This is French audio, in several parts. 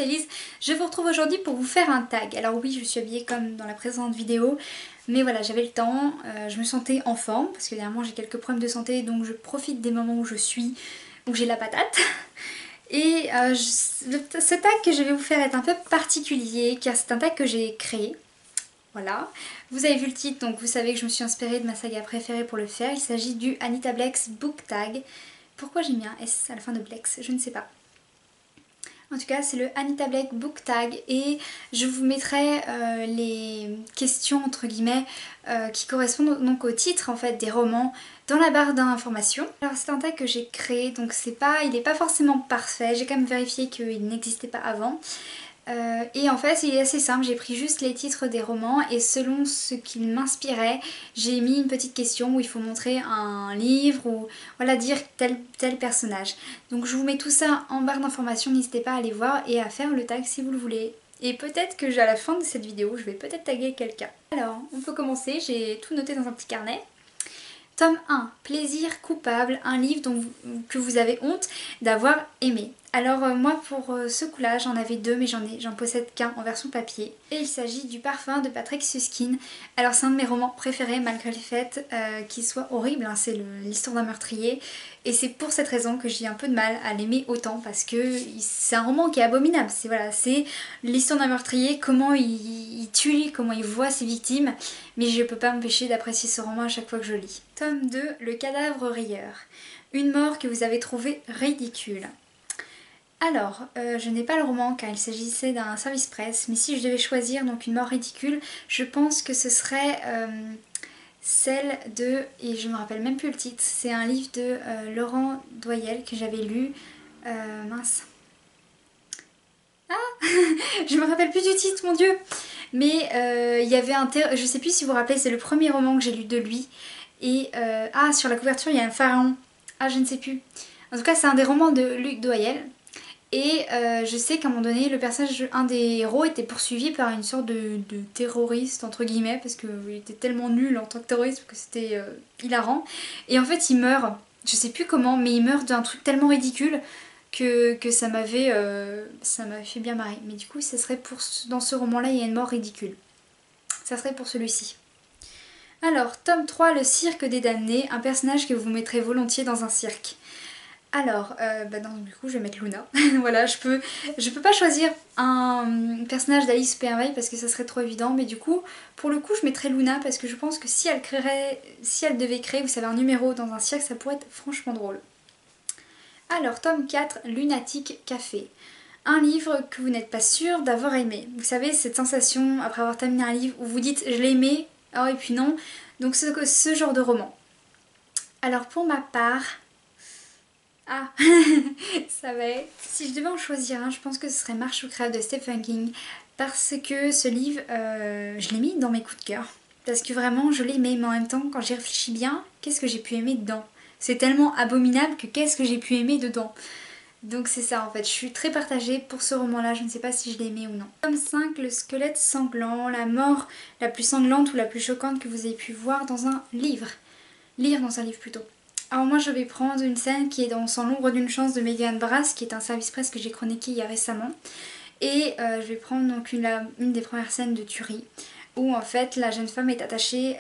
Élise, je vous retrouve aujourd'hui pour vous faire un tag. Alors oui, je suis habillée comme dans la précédente vidéo, mais voilà, j'avais le temps, je me sentais en forme, parce que dernièrement j'ai quelques problèmes de santé, donc je profite des moments où je suis, où j'ai la patate. Et ce tag que je vais vous faire est un peu particulier, car c'est un tag que j'ai créé. Voilà, vous avez vu le titre, donc vous savez que je me suis inspirée de ma saga préférée pour le faire. Il s'agit du Anita Blex Book Tag. Pourquoi j'ai mis un S à la fin de Blex, je ne sais pas. En tout cas, c'est le Anita Blex Book Tag et je vous mettrai les questions entre guillemets qui correspondent donc au titre en fait des romans dans la barre d'informations. Alors c'est un tag que j'ai créé, donc il n'est pas forcément parfait, j'ai quand même vérifié qu'il n'existait pas avant. Et en fait il est assez simple, j'ai pris juste les titres des romans et selon ce qui m'inspirait j'ai mis une petite question où il faut montrer un livre ou voilà, dire tel personnage. Donc je vous mets tout ça en barre d'informations, n'hésitez pas à aller voir et à faire le tag si vous le voulez. Et peut-être que à la fin de cette vidéo je vais peut-être taguer quelqu'un. Alors on peut commencer, j'ai tout noté dans un petit carnet. Tome 1, Plaisir coupable, un livre que vous avez honte d'avoir aimé. Alors moi pour ce coup-là j'en avais deux mais j'en possède qu'un en version papier. Et il s'agit du Parfum de Patrick Süskind. Alors c'est un de mes romans préférés malgré le fait qu'il soit horrible, hein, c'est l'histoire d'un meurtrier. Et c'est pour cette raison que j'ai un peu de mal à l'aimer autant parce que c'est un roman qui est abominable. C'est l'histoire d'un meurtrier, comment il tue, comment il voit ses victimes. Mais je peux pas m'empêcher d'apprécier ce roman à chaque fois que je lis. Tome 2, Le cadavre rieur. Une mort que vous avez trouvée ridicule. Alors, je n'ai pas le roman car il s'agissait d'un service presse, mais si je devais choisir donc une mort ridicule, je pense que ce serait celle de, et je me rappelle même plus le titre, c'est un livre de Laurent Doyel que j'avais lu, mince. Ah je me rappelle plus du titre, mon dieu. Mais il y avait je sais plus si vous vous rappelez, c'est le premier roman que j'ai lu de lui. Et sur la couverture il y a un pharaon. Ah je ne sais plus. En tout cas c'est un des romans de Luc Doyel. Et je sais qu'à un moment donné, un des héros était poursuivi par une sorte de terroriste, entre guillemets, parce qu'il était tellement nul en tant que terroriste que c'était hilarant. Et en fait, il meurt, je sais plus comment, mais il meurt d'un truc tellement ridicule que ça m'avait fait bien marrer. Mais du coup, ça serait dans ce roman-là, il y a une mort ridicule. Ça serait pour celui-ci. Alors, tome 3, Le cirque des damnés, un personnage que vous mettrez volontiers dans un cirque. Alors, du coup je vais mettre Luna. Voilà, je peux pas choisir un personnage d'Alice Super Merveille parce que ça serait trop évident, mais du coup, pour le coup, je mettrais Luna parce que je pense que si elle devait créer, vous savez, un numéro dans un cirque, ça pourrait être franchement drôle. Alors, tome 4, Lunatic Café. Un livre que vous n'êtes pas sûr d'avoir aimé. Vous savez, cette sensation après avoir terminé un livre où vous dites je l'ai aimé, oh et puis non. Donc ce genre de roman. Alors pour ma part... Ah, ça va être... Si je devais en choisir un, je pense que ce serait Marche ou crève de Stephen King. Parce que ce livre, je l'ai mis dans mes coups de cœur. Parce que vraiment, je l'ai aimé, mais en même temps, quand j'y réfléchis bien, qu'est-ce que j'ai pu aimer dedans? C'est tellement abominable que qu'est-ce que j'ai pu aimer dedans? Donc c'est ça en fait, je suis très partagée pour ce roman-là, je ne sais pas si je l'ai aimé ou non. Tome 5, Le squelette sanglant, la mort la plus sanglante ou la plus choquante que vous ayez pu voir dans un livre. Lire dans un livre plutôt. Alors moi je vais prendre une scène qui est dans Sans l'ombre d'une chance de Megan Brass, qui est un service presse que j'ai chroniqué il y a récemment. Et je vais prendre donc une des premières scènes de tuerie, où en fait la jeune femme est attachée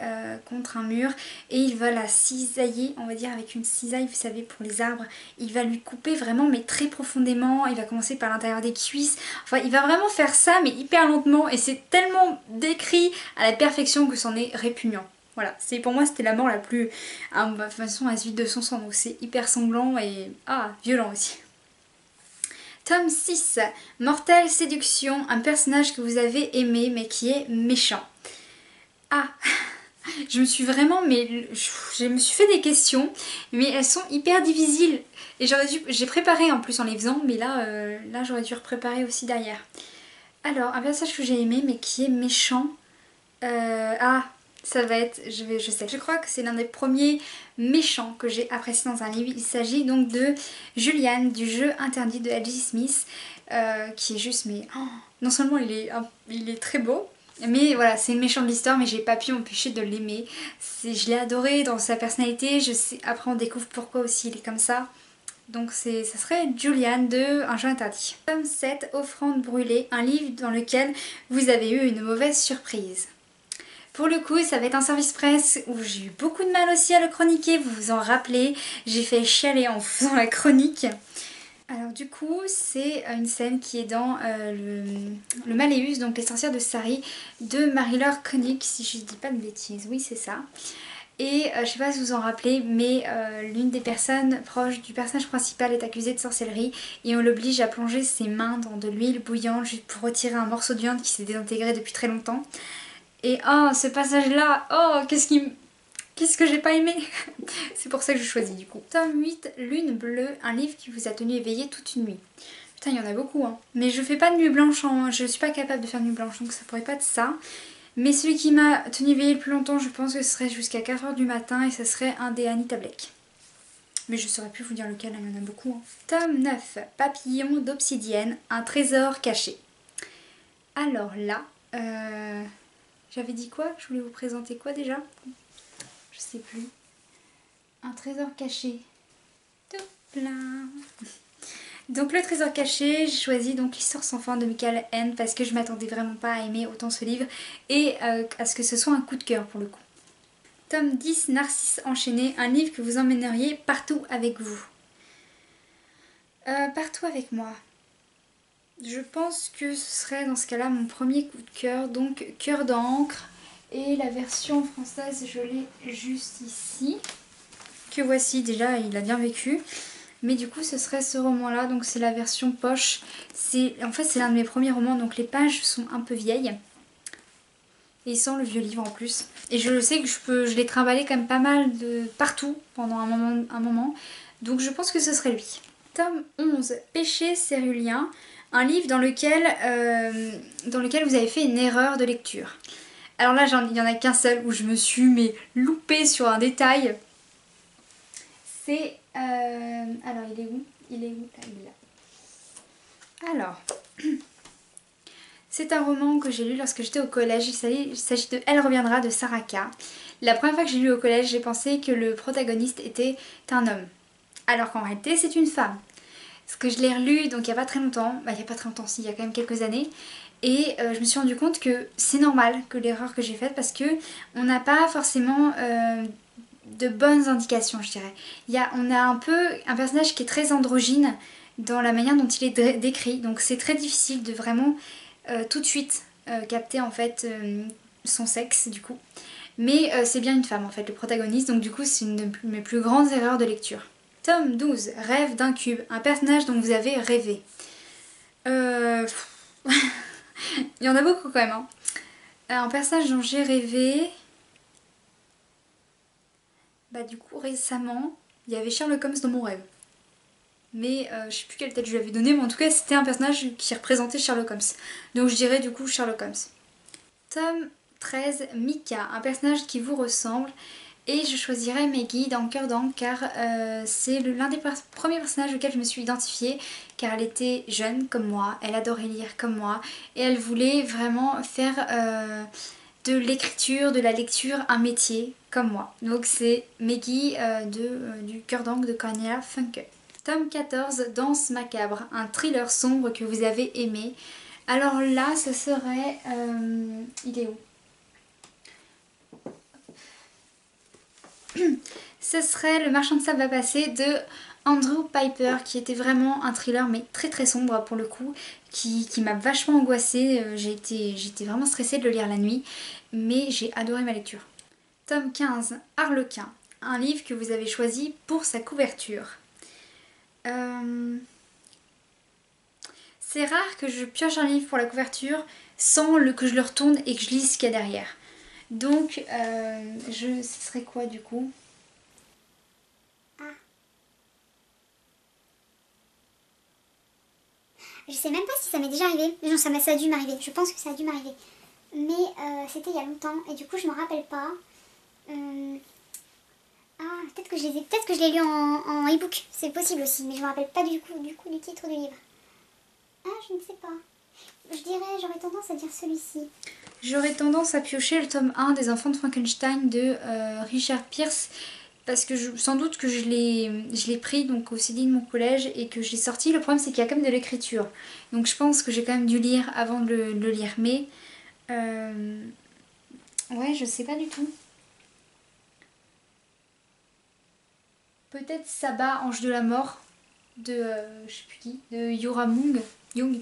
contre un mur et il va la cisailler, on va dire avec une cisaille, vous savez, pour les arbres. Il va lui couper vraiment mais très profondément, il va commencer par l'intérieur des cuisses, enfin il va vraiment faire ça mais hyper lentement et c'est tellement décrit à la perfection que c'en est répugnant. Voilà, pour moi c'était la mort la plus... de toute façon elle se vide de son sang donc c'est hyper sanglant et violent aussi. Tome 6, Mortelle séduction, un personnage que vous avez aimé mais qui est méchant. Ah, je me suis vraiment, je me suis fait des questions, mais elles sont hyper difficiles. Et j'ai préparé en plus en les faisant, mais là j'aurais dû repréparer aussi derrière. Alors, un personnage que j'ai aimé mais qui est méchant. Ça va être, je sais. Je crois que c'est l'un des premiers méchants que j'ai apprécié dans un livre. Il s'agit donc de Julian du jeu interdit de L.J. Smith, qui est juste, mais non seulement il est très beau, mais voilà, c'est le méchant de l'histoire, mais j'ai pas pu m'empêcher de l'aimer. Je l'ai adoré dans sa personnalité, après on découvre pourquoi aussi il est comme ça. Donc ça serait Julian de Un jeu interdit. Tome 7, Offrande brûlée, un livre dans lequel vous avez eu une mauvaise surprise. Pour le coup, ça va être un service presse où j'ai eu beaucoup de mal aussi à le chroniquer, vous vous en rappelez, j'ai fait chialer en faisant la chronique. Alors du coup, c'est une scène qui est dans le Malleus, donc les sorcières de Sari, de Marie-Laure Koenig, si je dis pas de bêtises, oui c'est ça. Et je sais pas si vous vous en rappelez, mais l'une des personnes proches du personnage principal est accusée de sorcellerie et on l'oblige à plonger ses mains dans de l'huile bouillante juste pour retirer un morceau de viande qui s'est désintégré depuis très longtemps. Et oh, ce passage-là, oh, qu'est-ce que j'ai pas aimé. C'est pour ça que je choisis du coup. Tome 8, Lune bleue, un livre qui vous a tenu éveillé toute une nuit. Putain, il y en a beaucoup, hein. Mais je fais pas de nuit blanche, je suis pas capable de faire de nuit blanche, donc ça pourrait pas être ça. Mais celui qui m'a tenu éveillé le plus longtemps, je pense que ce serait jusqu'à 4 h du matin et ce serait un des Anita Blake. Mais je saurais plus vous dire lequel, il y en a beaucoup, hein. Tome 9, Papillon d'obsidienne, un trésor caché. Alors là, j'avais dit quoi? Je voulais vous présenter quoi déjà? Je sais plus. Un trésor caché. Tout plein. Donc le trésor caché, j'ai choisi donc l'histoire sans fin de Michael N parce que je m'attendais vraiment pas à aimer autant ce livre et à ce que ce soit un coup de cœur pour le coup. Tome 10, Narcisse enchaîné, un livre que vous emmèneriez partout avec vous. Partout avec moi. Je pense que ce serait dans ce cas-là mon premier coup de cœur, donc Cœur d'encre. Et la version française, je l'ai juste ici. Que voici, déjà, il a bien vécu. Mais du coup, ce serait ce roman-là, donc c'est la version poche. En fait, c'est l'un de mes premiers romans, donc les pages sont un peu vieilles. Et sans le vieux livre en plus. Et je sais que je l'ai trimballé quand même pas mal de partout pendant un moment. Donc je pense que ce serait lui. Tome 11, Péché cérulien. Un livre dans lequel vous avez fait une erreur de lecture. Alors là, il n'y en a qu'un seul où je me suis loupée sur un détail. C'est... alors, il est où? Il est où? Ah, il est là. Alors, c'est un roman que j'ai lu lorsque j'étais au collège. Il s'agit de Elle reviendra de Sarah K. La première fois que j'ai lu au collège, j'ai pensé que le protagoniste était un homme. Alors qu'en réalité, c'est une femme. Parce que je l'ai relu donc il n'y a pas très longtemps. Bah, il n'y a pas très longtemps, si, il y a quand même quelques années. Et je me suis rendu compte que c'est normal que l'erreur que j'ai faite parce que on n'a pas forcément de bonnes indications, je dirais. On a un peu un personnage qui est très androgyne dans la manière dont il est décrit. Donc c'est très difficile de vraiment tout de suite capter en fait son sexe du coup. Mais c'est bien une femme en fait, le protagoniste. Donc du coup c'est une de mes plus grandes erreurs de lecture. Tome 12, Rêve d'un cube, un personnage dont vous avez rêvé. Il y en a beaucoup quand même. Hein. Un personnage dont j'ai rêvé... Bah du coup récemment, il y avait Sherlock Holmes dans mon rêve. Mais je sais plus quelle tête je lui avais donnée, mais en tout cas c'était un personnage qui représentait Sherlock Holmes. Donc je dirais du coup Sherlock Holmes. Tome 13, Mika, un personnage qui vous ressemble. Et je choisirais Maggie dans Cœur d'encre car c'est l'un des premiers personnages auxquels je me suis identifiée car elle était jeune comme moi, elle adorait lire comme moi et elle voulait vraiment faire de l'écriture, de la lecture un métier comme moi. Donc c'est Maggie du Cœur d'encre de Cornelia Funke. Tome 14, Danse macabre, un thriller sombre que vous avez aimé. Alors là ce serait... il est où? Ce serait Le marchand de sable va passer de Andrew Piper qui était vraiment un thriller mais très très sombre pour le coup qui m'a vachement angoissée, j'étais vraiment stressée de le lire la nuit mais j'ai adoré ma lecture. Tome 15, Harlequin, un livre que vous avez choisi pour sa couverture. C'est rare que je pioche un livre pour la couverture sans que je le retourne et que je lise ce qu'il y a derrière. Donc ce serait quoi du coup? Je sais même pas si ça m'est déjà arrivé. Non, ça a dû m'arriver. Je pense que ça a dû m'arriver. Mais c'était il y a longtemps et du coup je me rappelle pas. Peut-être que je l'ai lu en e-book. C'est possible aussi, mais je me rappelle pas du coup du titre du livre. Ah, je ne sais pas. J'aurais tendance à dire celui-ci. J'aurais tendance à piocher le tome 1 des Enfants de Frankenstein de Richard Pierce parce que sans doute que je l'ai pris donc au CD de mon collège et que je l'ai sorti. Le problème c'est qu'il y a quand même de l'écriture. Donc je pense que j'ai quand même dû lire avant de le lire. Mais ouais, je sais pas du tout. Peut-être Saba, Ange de la Mort de je sais plus qui, de Yura Mung, Young,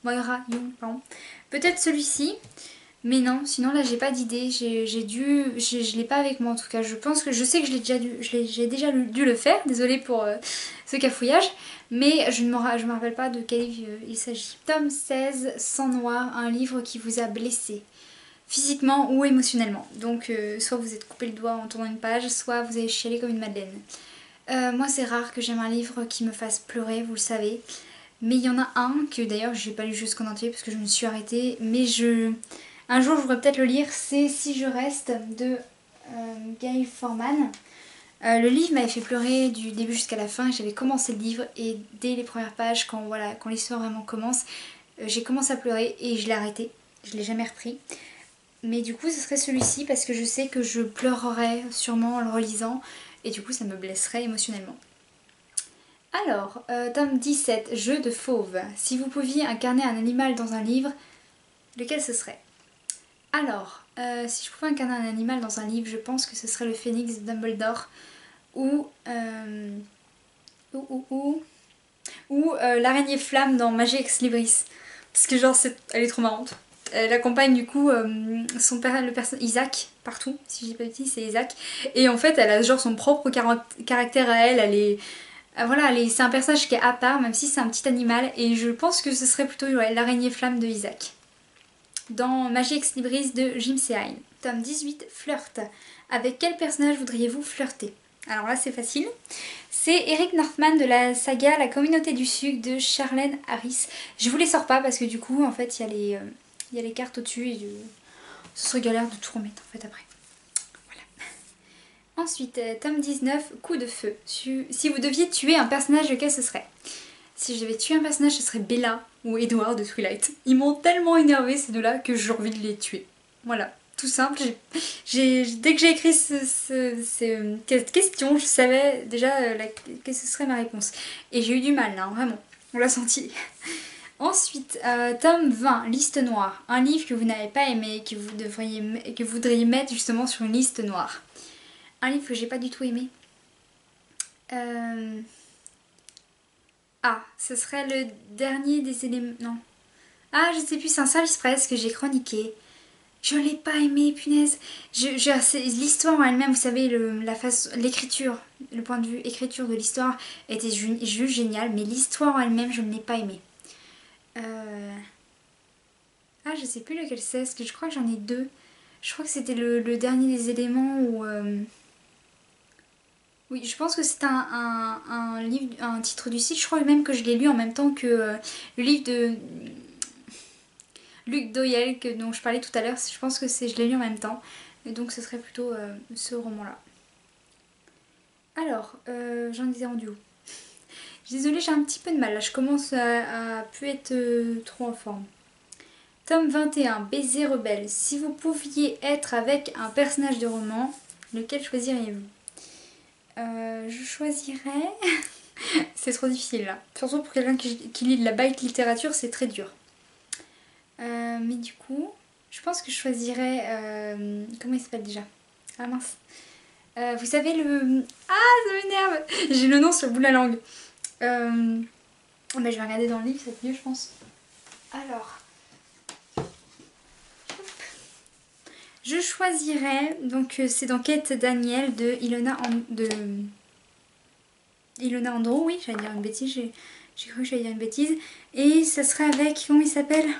Moira Young, pardon. Peut-être celui-ci. Mais non, sinon là j'ai pas d'idée, je l'ai pas avec moi en tout cas. Je pense que je sais que j'ai déjà dû le faire, désolée pour ce cafouillage, mais je me rappelle pas de quel livre il s'agit. Tome 16, Sang Noir, un livre qui vous a blessé, physiquement ou émotionnellement. Donc soit vous êtes coupé le doigt en tournant une page, soit vous avez chialé comme une madeleine. Moi c'est rare que j'aime un livre qui me fasse pleurer, vous le savez. Mais il y en a un que d'ailleurs j'ai pas lu jusqu'en entier parce que je me suis arrêtée, mais un jour je voudrais peut-être le lire, c'est Si je reste de Gail Forman. Le livre m'avait fait pleurer du début jusqu'à la fin. J'avais commencé le livre et dès les premières pages, quand l'histoire vraiment commence, j'ai commencé à pleurer et je l'ai arrêté. Je l'ai jamais repris. Mais du coup ce serait celui-ci parce que je sais que je pleurerais sûrement en le relisant et du coup ça me blesserait émotionnellement. Alors, tome 17, Jeu de fauve. Si vous pouviez incarner un animal dans un livre, lequel ce serait? Alors, si je pouvais incarner un animal dans un livre, je pense que ce serait le phénix de Dumbledore ou l'araignée flamme dans Magie Ex Libris. Parce que genre, elle est trop marrante. Elle accompagne du coup son père, le personnage Isaac, partout, si je dis pas de bêtises, c'est Isaac. Et en fait, elle a genre son propre caractère à elle, voilà, c'est un personnage qui est à part, même si c'est un petit animal. Et je pense que ce serait plutôt l'araignée flamme de Isaac. Dans Magie Ex Libris de Jim Seine. Tome 18, Flirt. Avec quel personnage voudriez-vous flirter? Alors là c'est facile. C'est Eric Northman de la saga La Communauté du Sucre de Charlène Harris. Je vous les sors pas parce que du coup en fait il y a les cartes au-dessus et ce serait galère de tout remettre en fait après. Voilà. Ensuite, tome 19, Coup de feu. Si vous deviez tuer un personnage, lequel ce serait? Si je devais tuer un personnage, ce serait Bella ou Edward de Twilight. Ils m'ont tellement énervé ces deux-là que j'ai envie de les tuer. Voilà, tout simple. Dès que j'ai écrit cette question, je savais déjà que ce serait ma réponse. Et j'ai eu du mal là, hein, vraiment. On l'a senti. Ensuite, tome 20, Liste noire. Un livre que vous n'avez pas aimé, que vous voudriez mettre justement sur une liste noire. Un livre que j'ai pas du tout aimé. Ah, ce serait le dernier des éléments... Non. Ah, je sais plus, c'est un service presse que j'ai chroniqué. Je l'ai pas aimé, punaise. L'histoire en elle-même, vous savez, l'écriture, le point de vue écriture de l'histoire était juste génial, mais l'histoire en elle-même, je ne l'ai pas aimé. Ah, je sais plus lequel c'est, parce que je crois que j'en ai deux. Je crois que c'était le dernier des éléments où... Oui, je pense que c'est un livre, un titre du site. Je crois même que je l'ai lu en même temps que le livre de Luc Doyle dont je parlais tout à l'heure. Je pense que je l'ai lu en même temps. Et donc ce serait plutôt ce roman-là. Alors, j'en étais rendue où? Désolée, j'ai un petit peu de mal. Là, je commence à plus être trop en forme. Tome 21, Baiser rebelle. Si vous pouviez être avec un personnage de roman, lequel choisiriez-vous? Je choisirais... c'est trop difficile là. Surtout pour quelqu'un qui lit de la bike littérature, c'est très dur. Mais du coup, je pense que je choisirais... comment il s'appelle déjà? Ah mince. Vous savez le... Ah, ça m'énerve. J'ai le nom sur le bout de la langue. Mais je vais regarder dans le livre, c'est mieux je pense. Alors... Je choisirais, donc c'est dans Quête Daniel de Ilona Andro, oui, j'allais dire une bêtise, j'ai cru que j'allais dire une bêtise. Et ça serait avec, comment il s'appelle?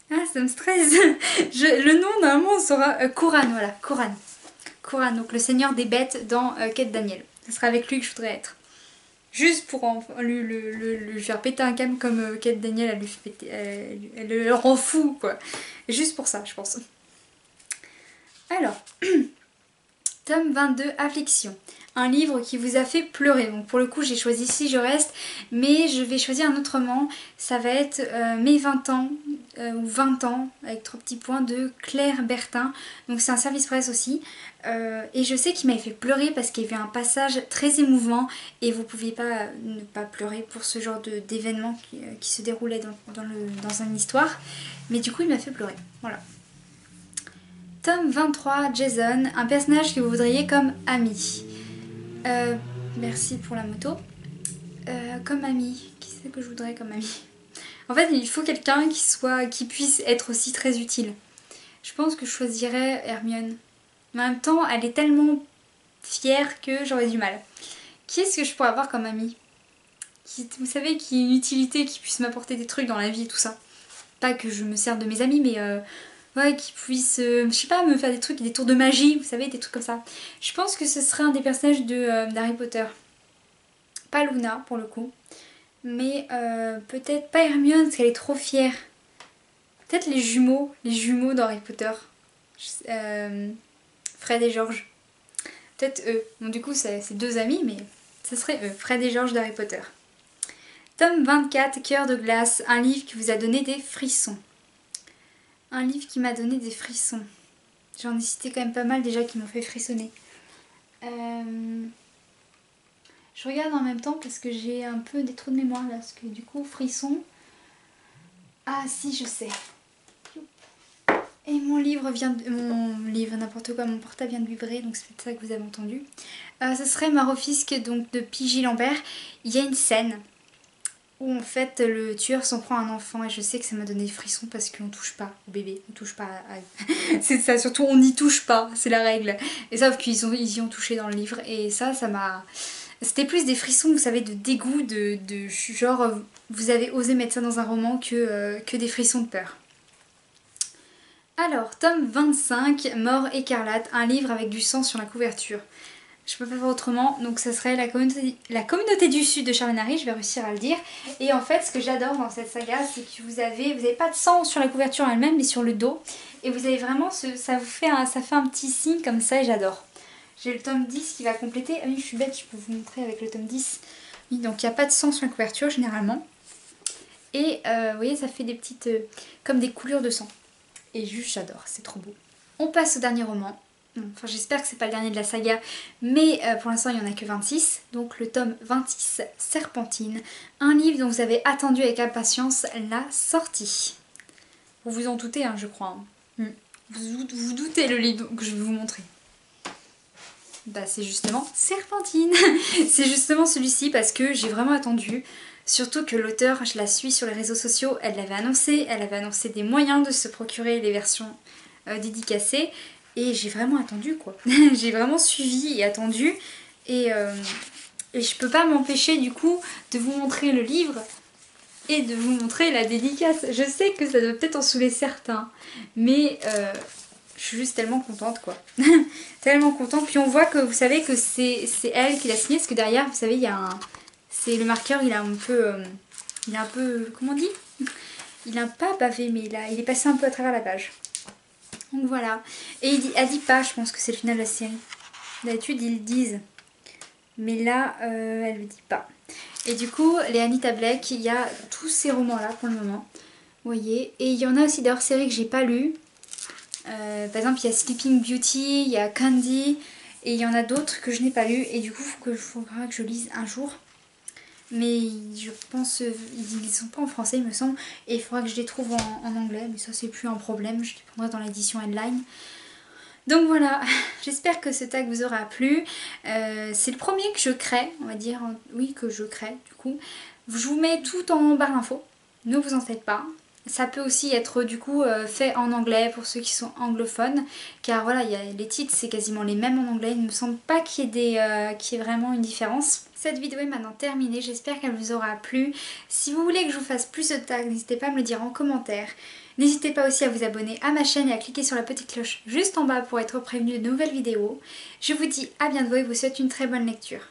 Ah, ça me stresse. Le nom normalement sera Kuran, voilà, Kuran. Kuran, donc le seigneur des bêtes dans Quête Daniel. Ce sera avec lui que je voudrais être. Juste pour lui faire péter un câble comme Quête Daniel, elle le rend fou, quoi. Juste pour ça, je pense. Alors, tome 22, Affliction. un livre qui vous a fait pleurer. Donc pour le coup j'ai choisi Si je reste, mais je vais choisir un autre roman. Ça va être Mes 20 ans ou 20 ans avec 3 petits points de Claire Bertin. Donc c'est un service presse aussi. Et je sais qu'il m'avait fait pleurer parce qu'il y avait un passage très émouvant et vous ne pouviez pas ne pas pleurer pour ce genre d'événement qui se déroulait dans une histoire. Mais du coup il m'a fait pleurer. Voilà. Tome 23, Jason, un personnage que vous voudriez comme ami. Merci pour la moto. Comme ami, qui c'est que je voudrais comme ami? En fait, il faut quelqu'un qui puisse être aussi très utile. Je pense que je choisirais Hermione. Mais en même temps, elle est tellement fière que j'aurais du mal. Qui est-ce que je pourrais avoir comme ami? Vous savez, qui a une utilité, qui puisse m'apporter des trucs dans la vie et tout ça. Pas que je me sers de mes amis, mais ouais, qui puisse, je sais pas, me faire des trucs, des tours de magie, vous savez, des trucs comme ça. Je pense que ce serait un des personnages d'Harry Potter. Pas Luna, pour le coup. Mais peut-être pas Hermione, parce qu'elle est trop fière. Peut-être les jumeaux d'Harry Potter. Fred et George. Peut-être eux. Bon, du coup, c'est deux amis, mais ce serait eux. Fred et George d'Harry Potter. Tome 24, Cœur de glace, un livre qui vous a donné des frissons. Un livre qui m'a donné des frissons. J'en ai cité quand même pas mal déjà qui m'ont fait frissonner. Je regarde en même temps parce que j'ai un peu des trous de mémoire là. Parce que du coup, frissons. Ah si, je sais. Et mon livre vient de... n'importe quoi, mon portable vient de vibrer, donc c'est peut-être ça que vous avez entendu. Ce serait Marofisque, donc de P.J. Lambert. Il y a une scène où en fait le tueur s'en prend à un enfant et je sais que ça m'a donné des frissons parce qu'on touche pas au bébé, on touche pas à... c'est ça, surtout on n'y touche pas, c'est la règle. Et sauf qu'ils y ont touché dans le livre et ça m'a... C'était plus des frissons, vous savez, de dégoût, de genre vous avez osé mettre ça dans un roman que des frissons de peur. Alors, tome 25, Mort écarlate, un livre avec du sang sur la couverture. Je peux pas faire autrement, donc ça serait la communauté du Sud de Charles Henry, je vais réussir à le dire. Et en fait, ce que j'adore dans cette saga, c'est que vous avez pas de sang sur la couverture elle-même, mais sur le dos. Et vous avez vraiment, ça fait un petit signe comme ça et j'adore. J'ai le tome 10 qui va compléter. Ah oui, je suis bête, je peux vous montrer avec le tome 10. Oui, donc il n'y a pas de sang sur la couverture généralement. Et vous voyez, ça fait des petites, comme des coulures de sang. Et juste j'adore, c'est trop beau. On passe au dernier roman. Enfin, j'espère que c'est pas le dernier de la saga, mais pour l'instant il n'y en a que 26. Donc le tome 26, Serpentine, un livre dont vous avez attendu avec impatience la sortie. Vous vous en doutez, hein, je crois. Vous doutez le livre que je vais vous montrer. Bah c'est justement Serpentine. C'est justement celui-ci parce que j'ai vraiment attendu. Surtout que l'auteur, je la suis sur les réseaux sociaux, elle avait annoncé des moyens de se procurer les versions dédicacées. Et j'ai vraiment attendu quoi. J'ai vraiment suivi et attendu. Et je peux pas m'empêcher du coup de vous montrer le livre et de vous montrer la dédicace. Je sais que ça doit peut-être en saouler certains. Mais je suis juste tellement contente quoi. Tellement contente. Puis on voit que vous savez que c'est elle qui l'a signé. Parce que derrière vous savez il y a un... C'est le marqueur il a un peu... Comment on dit? Il a pas bavé mais il est passé un peu à travers la page. Donc voilà. Et elle dit pas, je pense que c'est le final de la série. D'habitude ils le disent. Mais là, elle le dit pas. Et du coup, les Anita Blake, il y a tous ces romans-là pour le moment. Vous voyez. Et il y en a aussi des hors-séries que j'ai pas lues. Par exemple, il y a Sleeping Beauty, il y a Candy. Et il y en a d'autres que je n'ai pas lues. Et du coup, il faudra que je lise un jour. Mais je pense ils ne sont pas en français il me semble et il faudra que je les trouve en anglais mais ça c'est plus un problème, je les prendrai dans l'édition Headline. Donc voilà, j'espère que ce tag vous aura plu. C'est le premier que je crée, on va dire, oui que je crée du coup. Je vous mets tout en barre d'infos, ne vous en faites pas. Ça peut aussi être du coup fait en anglais pour ceux qui sont anglophones car voilà, les titres c'est quasiment les mêmes en anglais, il ne me semble pas qu'il y ait vraiment une différence. Cette vidéo est maintenant terminée, j'espère qu'elle vous aura plu. Si vous voulez que je vous fasse plus de tags, n'hésitez pas à me le dire en commentaire. N'hésitez pas aussi à vous abonner à ma chaîne et à cliquer sur la petite cloche juste en bas pour être prévenu de nouvelles vidéos. Je vous dis à bientôt et vous souhaite une très bonne lecture.